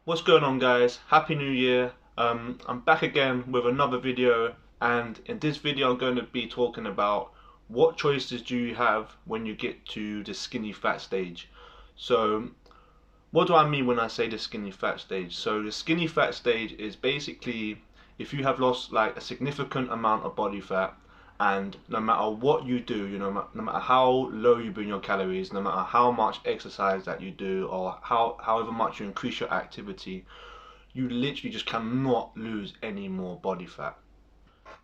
What's going on, guys? Happy New Year. I'm back again with another video, and in this video I'm going to be talking about what choices do you have when you get to the skinny fat stage. So what do I mean when I say the skinny fat stage? So the skinny fat stage is basically if you have lost like a significant amount of body fat, and no matter what you do, no matter how low you bring your calories, no matter how much exercise that you do, or however much you increase your activity, you literally just cannot lose any more body fat.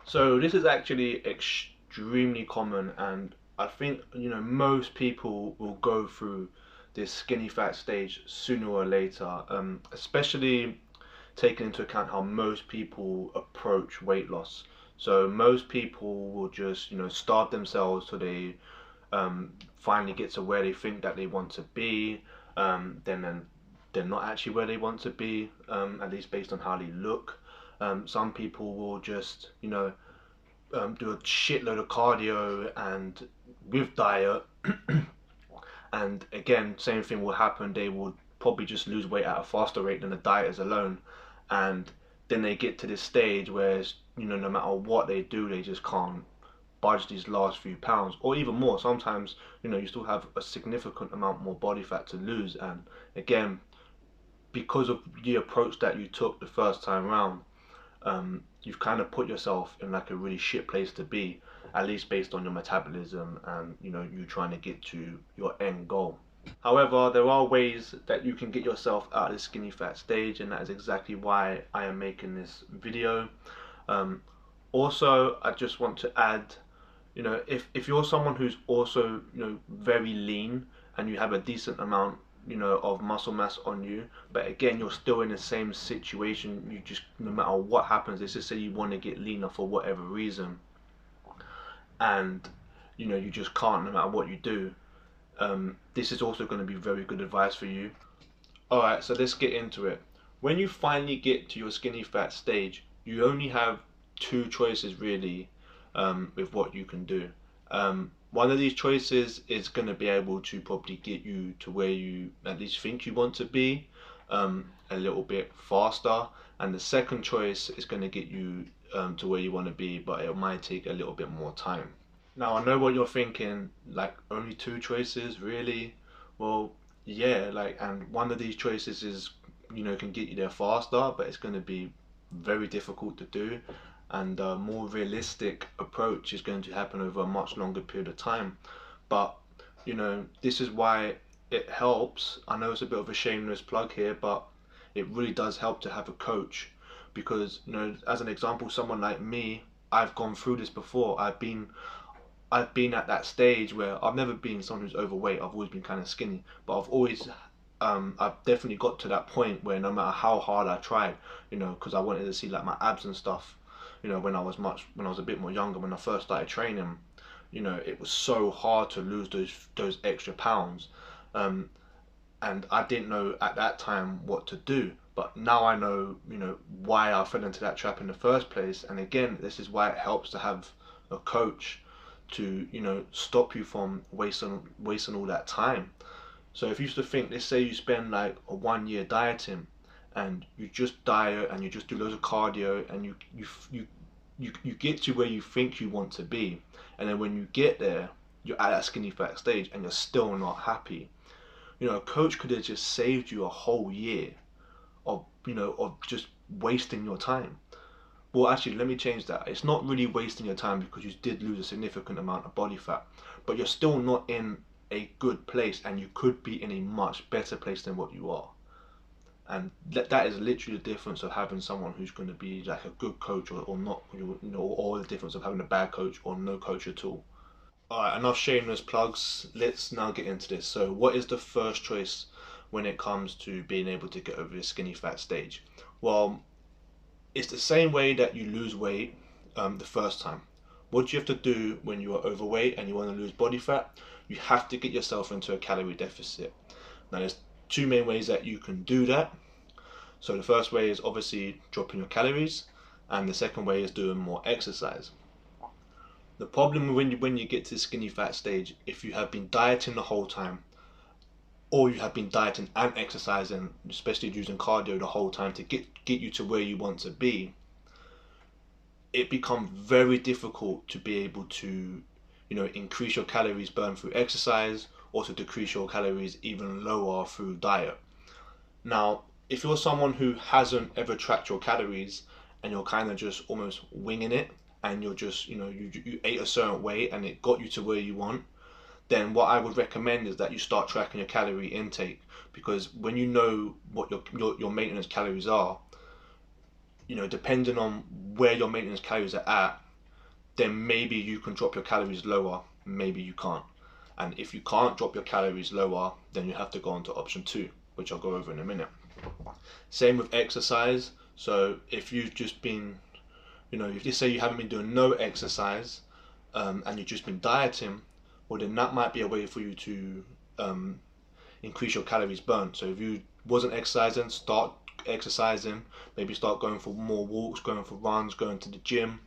So this is actually extremely common, and I think most people will go through this skinny fat stage sooner or later, especially taking into account how most people approach weight loss. So most people will just starve themselves till they finally get to where they think that they want to be. Then they're not actually where they want to be, at least based on how they look. Some people will just do a shitload of cardio and with diet, and again, same thing will happen. They will probably just lose weight at a faster rate than the diet is alone, and then they get to this stage where no matter what they do, they just can't budge these last few pounds, or even more. Sometimes you still have a significant amount more body fat to lose, and again, because of the approach that you took the first time round, you've kind of put yourself in like a really shit place to be, at least based on your metabolism and you trying to get to your end goal. However, there are ways that you can get yourself out of the skinny fat stage, and that is exactly why I am making this video. Um, Also, I just want to add, if you're someone who's also very lean and you have a decent amount of muscle mass on you, but again you're still in the same situation, you just, no matter what happens, let's just say you want to get leaner for whatever reason, and you just can't no matter what you do, this is also going to be very good advice for you. Alright, so let's get into it. When you finally get to your skinny fat stage, you only have two choices really, with what you can do. One of these choices is going to be able to probably get you to where you at least think you want to be, a little bit faster, and the second choice is going to get you to where you want to be, but it might take a little bit more time. Now I know what you're thinking, like only two choices, really? Well, yeah, like, and one of these choices is, can get you there faster, but it's going to be very difficult to do, and a more realistic approach is going to happen over a much longer period of time. But this is why it helps. I know it's a bit of a shameless plug here, but it really does help to have a coach, because as an example, someone like me, I've gone through this before. I've been at that stage where I've never been someone who's overweight. I've always been kind of skinny, but I've definitely got to that point where no matter how hard I tried, because I wanted to see like my abs and stuff, when I was a bit more younger, when I first started training, it was so hard to lose those extra pounds, um, and I didn't know at that time what to do. But now I know, why I fell into that trap in the first place. And again, this is why it helps to have a coach to, stop you from wasting all that time. So if you used to think, let's say you spend like a 1 year dieting, and you just diet and you just do loads of cardio, and you get to where you think you want to be, and then when you get there, you're at that skinny fat stage and you're still not happy. A coach could have just saved you a whole year of just wasting your time. Well, actually, let me change that. It's not really wasting your time, because you did lose a significant amount of body fat, but you're still not in a good place, and you could be in a much better place than what you are. And that is literally the difference of having someone who's going to be like a good coach, or not, or the difference of having a bad coach or no coach at all. Alright, enough shameless plugs. Let's now get into this. So, what is the first choice when it comes to being able to get over the skinny fat stage? Well, it's the same way that you lose weight the first time. What do you have to do when you are overweight and you want to lose body fat? You have to get yourself into a calorie deficit. Now, there's two main ways that you can do that. So the first way is obviously dropping your calories, and the second way is doing more exercise. The problem when you get to the skinny fat stage, if you have been dieting the whole time, or you have been dieting and exercising, especially using cardio the whole time to get you to where you want to be, it becomes very difficult to be able to, increase your calories burned through exercise, or to decrease your calories even lower through diet. Now, if you're someone who hasn't ever tracked your calories and you're kind of just almost winging it, and you're just, you ate a certain weight and it got you to where you want, then what I would recommend is that you start tracking your calorie intake, because when you know what your maintenance calories are, depending on where your maintenance calories are at, then maybe you can drop your calories lower, maybe you can't. And if you can't drop your calories lower, then you have to go on to option 2, which I'll go over in a minute. Same with exercise. So if you've just been, if you say you haven't been doing no exercise, and you've just been dieting, well, then that might be a way for you to increase your calories burnt. So if you wasn't exercising, start exercising. Maybe start going for more walks, going for runs, going to the gym,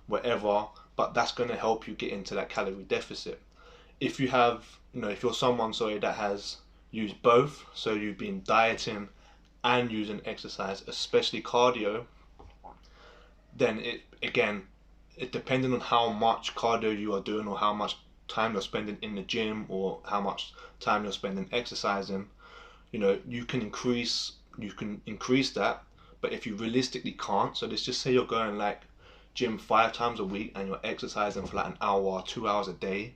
whatever. But that's going to help you get into that calorie deficit. If you have, if you're someone, that has used both, so you've been dieting and using exercise, especially cardio, then it depending on how much cardio you are doing, or how much time you're spending in the gym, or how much time you're spending exercising, you can increase that. But if you realistically can't, so let's just say you're going like gym 5 times a week and you're exercising for like an hour or 2 hours a day,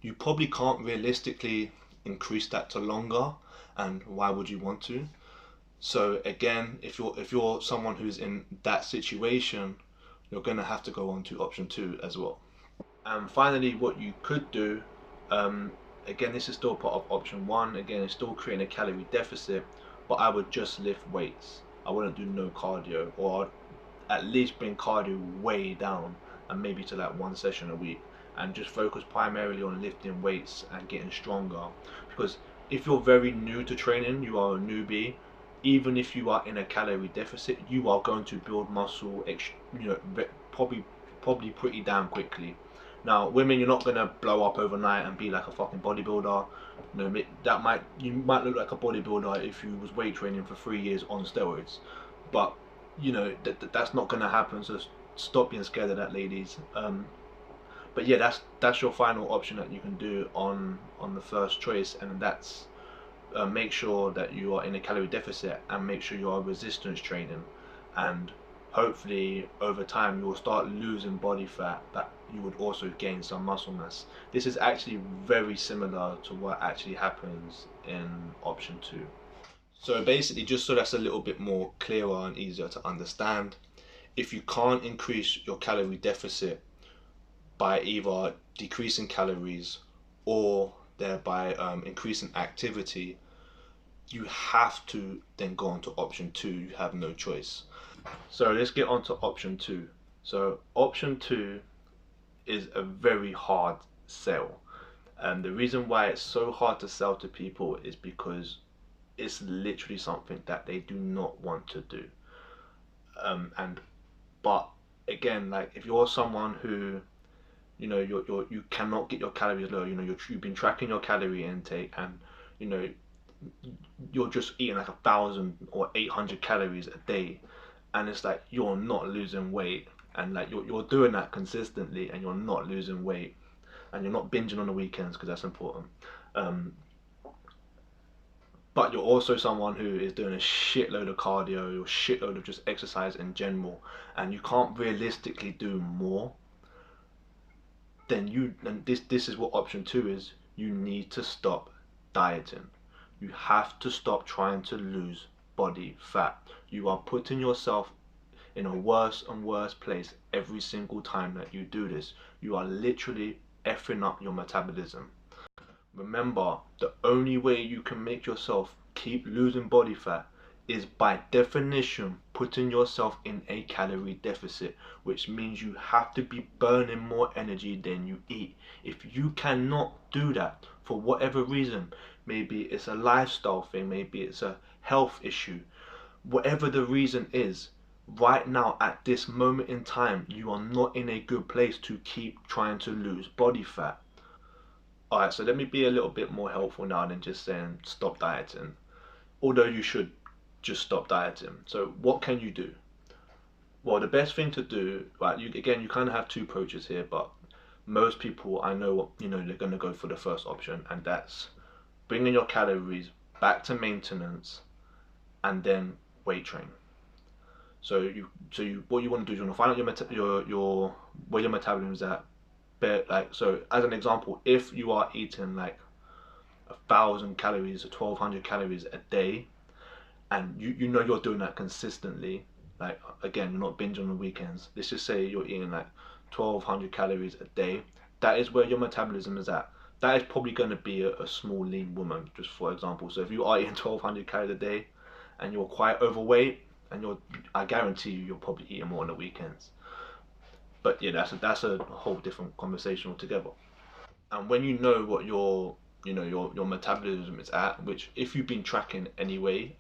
you probably can't realistically increase that to longer. And why would you want to? So again, if you're someone who's in that situation, you're gonna have to go on to option 2 as well. And finally, what you could do, again, this is still part of option 1. Again, it's still creating a calorie deficit, but I would just lift weights. I wouldn't do no cardio, or at least bring cardio way down, and maybe to like 1 session a week, and just focus primarily on lifting weights and getting stronger. Because if you're very new to training, you are a newbie, even if you are in a calorie deficit, you are going to build muscle, probably pretty damn quickly. Now, women, you're not gonna blow up overnight and be like a fucking bodybuilder. You might look like a bodybuilder if you was weight training for 3 years on steroids, but that's not gonna happen. So stop being scared of that, ladies. But yeah, that's your final option that you can do on the first choice, and that's make sure that you are in a calorie deficit, and make sure you are resistance training, and hopefully over time you will start losing body fat, that you would also gain some muscle mass. This is actually very similar to what actually happens in option 2. So basically, just so that's a little bit more clearer and easier to understand, if you can't increase your calorie deficit by either decreasing calories or thereby increasing activity, you have to then go on to option 2. You have no choice. So let's get on to option 2. So option 2 is a very hard sell, and the reason why it's so hard to sell to people is because it's literally something that they do not want to do. But again, like if you're someone who you cannot get your calories low, you've been tracking your calorie intake, and you're just eating like 1,000 or 800 calories a day, and it's like you're not losing weight, and like you're doing that consistently and you're not losing weight, and you're not binging on the weekends, because that's important, but you're also someone who is doing a shitload of cardio or shitload of just exercise in general, and you can't realistically do more, then this is what option 2 is. You need to stop dieting. You have to stop trying to lose body fat. You are putting yourself in a worse and worse place every single time that you do this. You are literally effing up your metabolism. Remember, the only way you can make yourself keep losing body fat is by definition putting yourself in a calorie deficit, which means you have to be burning more energy than you eat. If you cannot do that for whatever reason, maybe it's a lifestyle thing, maybe it's a health issue, whatever the reason is, right now at this moment in time, you are not in a good place to keep trying to lose body fat. Alright, so let me be a little bit more helpful now than just saying stop dieting. Although you should just stop dieting. So what can you do? Well, the best thing to do, right, you kind of have two approaches here, but most people I know, they're going to go for the first option, and that's bringing your calories back to maintenance and then weight train. What you want to do is you want to find out your where your metabolism is at. But like, so as an example, if you are eating like 1,000 calories or 1,200 calories a day, and you know you're doing that consistently, like again, you're not binging on the weekends. Let's just say you're eating like 1,200 calories a day. That is where your metabolism is at. That is probably going to be a small lean woman, just for example. So if you are eating 1,200 calories a day and you're quite overweight, and I guarantee you're probably eating more on the weekends. But yeah, that's a whole different conversation altogether. And when you know what your metabolism is at, which if you've been tracking anyway,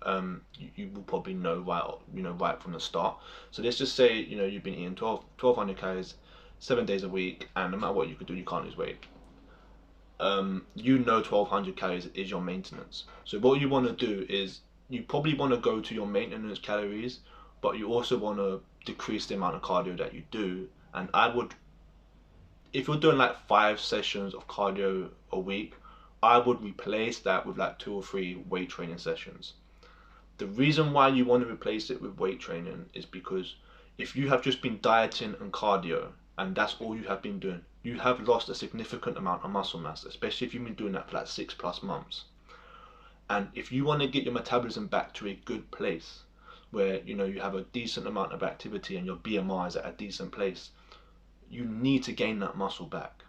you will probably know right from the start. So let's just say you've been eating 1,200 calories 7 days a week, and no matter what you could do, you can't lose weight. 1,200 calories is your maintenance. So what you want to do is you probably want to go to your maintenance calories, but you also want to decrease the amount of cardio that you do. And I would, if you're doing like 5 sessions of cardio a week, I would replace that with like 2 or 3 weight training sessions. The reason why you want to replace it with weight training is because if you have just been dieting and cardio and that's all you have been doing, you have lost a significant amount of muscle mass, especially if you've been doing that for like 6+ months. And if you want to get your metabolism back to a good place where you have a decent amount of activity and your BMI is at a decent place, you need to gain that muscle back,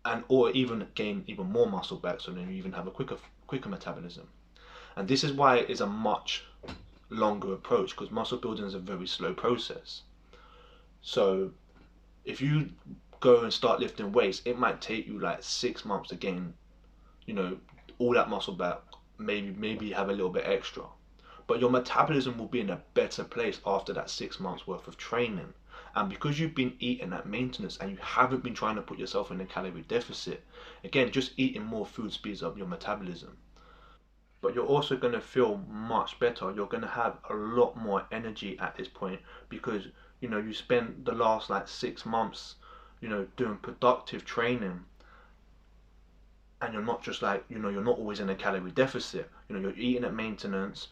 and or even gain even more muscle back, so then you even have a quicker metabolism. And this is why it is a much longer approach, because muscle building is a very slow process. So if you go and start lifting weights, it might take you like 6 months to gain all that muscle back, maybe have a little bit extra, but your metabolism will be in a better place after that 6 months worth of training. And because you've been eating at maintenance and you haven't been trying to put yourself in a calorie deficit, again, just eating more food speeds up your metabolism. But you're also going to feel much better. You're going to have a lot more energy at this point, because you spent the last like 6 months doing productive training, and you're not just like you're not always in a calorie deficit. You're eating at maintenance.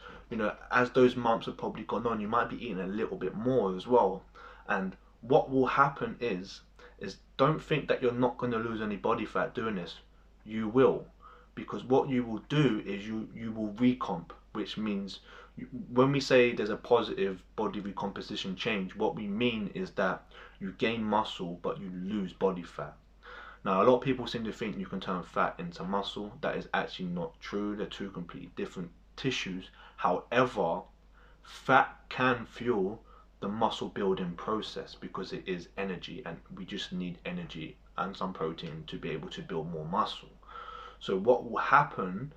As those months have probably gone on, you might be eating a little bit more as well. And what will happen is don't think that you're not going to lose any body fat doing this. You will, because what you will do is you will recomp, which means when we say there's a positive body recomposition change, what we mean is that you gain muscle but you lose body fat. Now, a lot of people seem to think you can turn fat into muscle. That is actually not true. They're two completely different tissues. However, fat can fuel the muscle building process because it is energy, and we just need energy and some protein to be able to build more muscle. So what will happen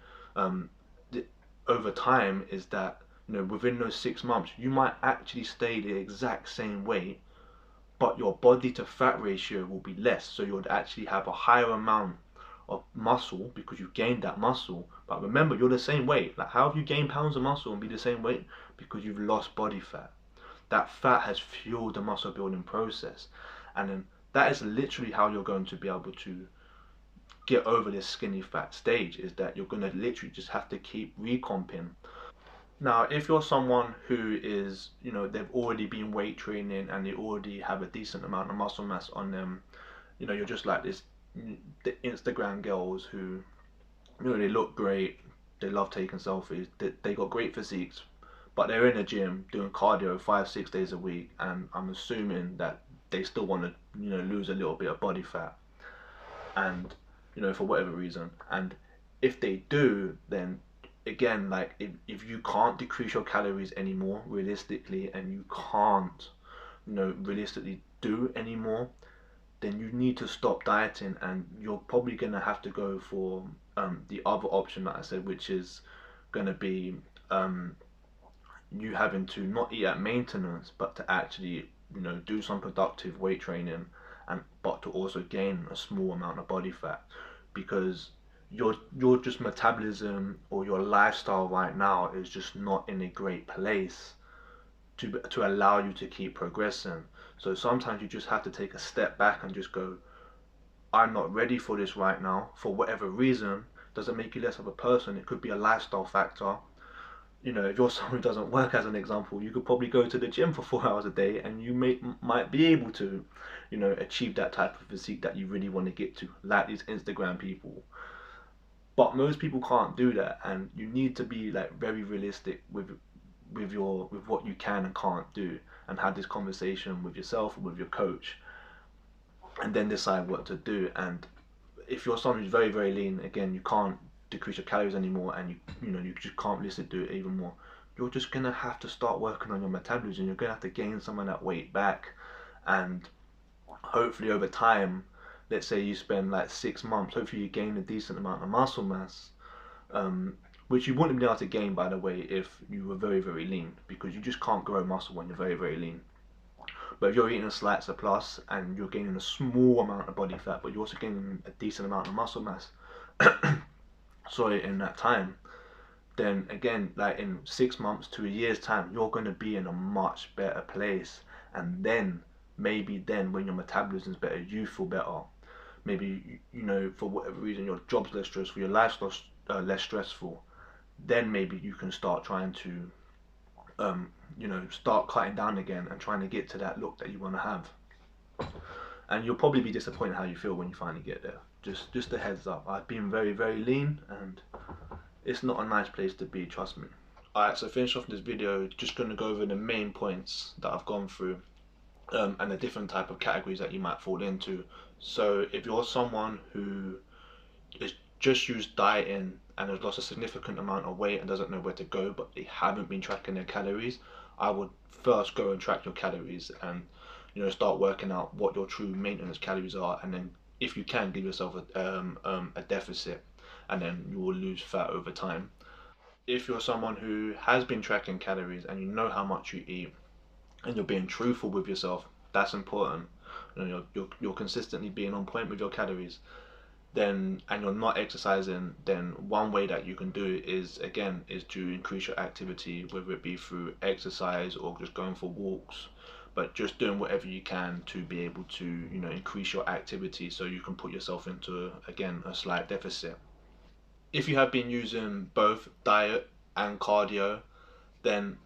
over time is that within those 6 months you might actually stay the exact same weight, but your body to fat ratio will be less, so you'll actually have a higher amount of muscle because you gained that muscle. But remember, you're the same weight. Like, how have you gained pounds of muscle and be the same weight? Because you've lost body fat. That fat has fueled the muscle building process, and then that is literally how you're going to be able to get over this skinny fat stage, is that you're going to literally just have to keep recomping. Now, if you're someone who is, they've already been weight training and they already have a decent amount of muscle mass on them, you're just like the Instagram girls who, they look great, they love taking selfies, they got great physiques, but they're in a gym doing cardio 5-6 days a week, and I'm assuming that they still want to, lose a little bit of body fat, and, for whatever reason. And if they do, then again, like if you can't decrease your calories anymore realistically, and you can't realistically do anymore, then you need to stop dieting, and you're probably gonna have to go for the other option that I said, which is gonna be you having to not eat at maintenance, but to actually do some productive weight training and but to also gain a small amount of body fat, because your just metabolism or your lifestyle right now is just not in a great place to allow you to keep progressing. So sometimes you just have to take a step back and just go, I'm not ready for this right now for whatever reason. Doesn't make you less of a person. It could be a lifestyle factor. You know, if you're someone who doesn't work, as an example, you could probably go to the gym for 4 hours a day and you might be able to, you know, achieve that type of physique that you really want to get to, like these Instagram people. But most people can't do that, and you need to be like very realistic with what you can and can't do, and have this conversation with yourself or with your coach, and then decide what to do. And if you're someone who's very very lean, again, you can't decrease your calories anymore, and you know you just can't listen to it even more. You're just gonna have to start working on your metabolism. You're gonna have to gain some of that weight back, and hopefully over time, let's say you spend like 6 months, hopefully you gain a decent amount of muscle mass, um, which you wouldn't be able to gain, by the way, if you were very very lean, because you just can't grow muscle when you're very very lean. But if you're eating a slight surplus and you're gaining a small amount of body fat, but you're also gaining a decent amount of muscle mass, sorry, in that time, then again, like in 6 months to a year's time, you're going to be in a much better place. And then, maybe then, when your metabolism's better, you feel better. Maybe, you know, for whatever reason, your job's less stressful, your lifestyle's less stressful. Then maybe you can start trying to, you know, start cutting down again and trying to get to that look that you want to have. And you'll probably be disappointed how you feel when you finally get there. Just a heads up. I've been very very lean, and it's not a nice place to be, trust me. Alright, so finish off this video, just going to go over the main points that I've gone through, and the different type of categories that you might fall into. So if you're someone who is just used dieting and has lost a significant amount of weight and doesn't know where to go, but they haven't been tracking their calories, I would first go and track your calories, and you know, start working out what your true maintenance calories are, and then if you can, give yourself a deficit, and then you will lose fat over time. If you're someone who has been tracking calories and you know how much you eat and you're being truthful with yourself, that's important. You know, you're consistently being on point with your calories, then, and you're not exercising, then one way that you can do is, again, is to increase your activity, whether it be through exercise or just going for walks, but just doing whatever you can to be able to, you know, increase your activity so you can put yourself into, again, a slight deficit. If you have been using both diet and cardio, then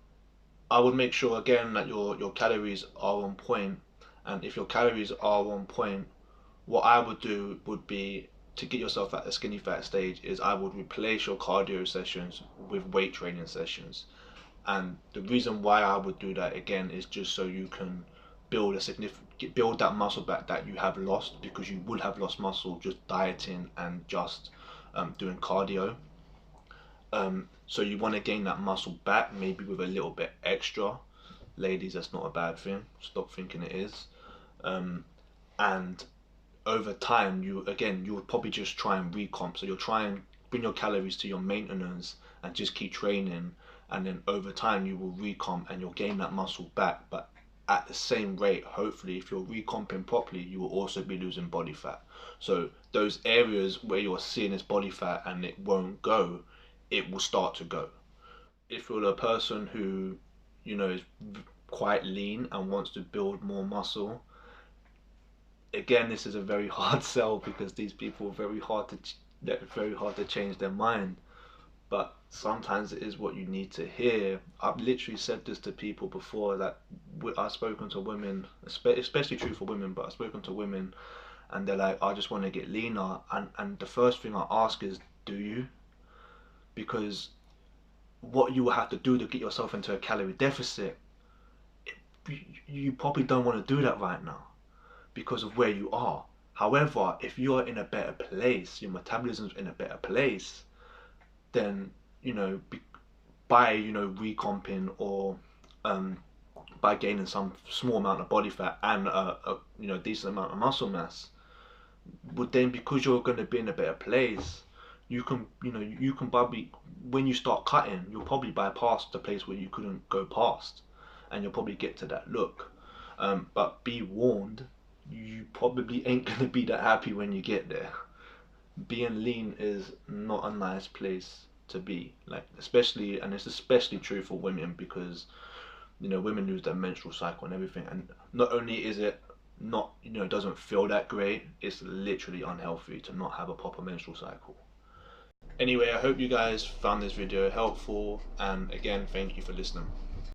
I would make sure, again, that your calories are on point. And if your calories are on point, what I would do would be, to get yourself at the skinny fat stage, is I would replace your cardio sessions with weight training sessions. And the reason why I would do that, again, is just so you can build that muscle back that you have lost, because you would have lost muscle just dieting and just doing cardio. So you want to gain that muscle back, maybe with a little bit extra. Ladies, that's not a bad thing. Stop thinking it is. And over time, you would probably just try and recomp. So you'll try and bring your calories to your maintenance and just keep training. And then over time, you will recomp and you'll gain that muscle back. But at the same rate, hopefully, if you're recomping properly, you will also be losing body fat. So those areas where you're seeing this body fat and it won't go, it will start to go. If you're a person who, you know, is quite lean and wants to build more muscle, again, this is a very hard sell, because these people are very hard to change their mind. But sometimes it is what you need to hear. I've literally said this to people before, that I've spoken to women, especially true for women, but I've spoken to women and they're like, I just want to get leaner. And the first thing I ask is, do you? Because what you will have to do to get yourself into a calorie deficit, you probably don't want to do that right now because of where you are. However, if you're in a better place, your metabolism's in a better place, then, you know, by, you know, recomping or by gaining some small amount of body fat and you know, decent amount of muscle mass, but then because you're going to be in a better place, you can, you know, you can probably, when you start cutting, you'll probably bypass the place where you couldn't go past, and you'll probably get to that look. But be warned, you probably ain't gonna be that happy when you get there. Being lean is not a nice place to be, like, especially, and it's especially true for women, because women lose their menstrual cycle and everything, and not only is it not, it doesn't feel that great, it's literally unhealthy to not have a proper menstrual cycle. Anyway, I hope you guys found this video helpful, and again, thank you for listening.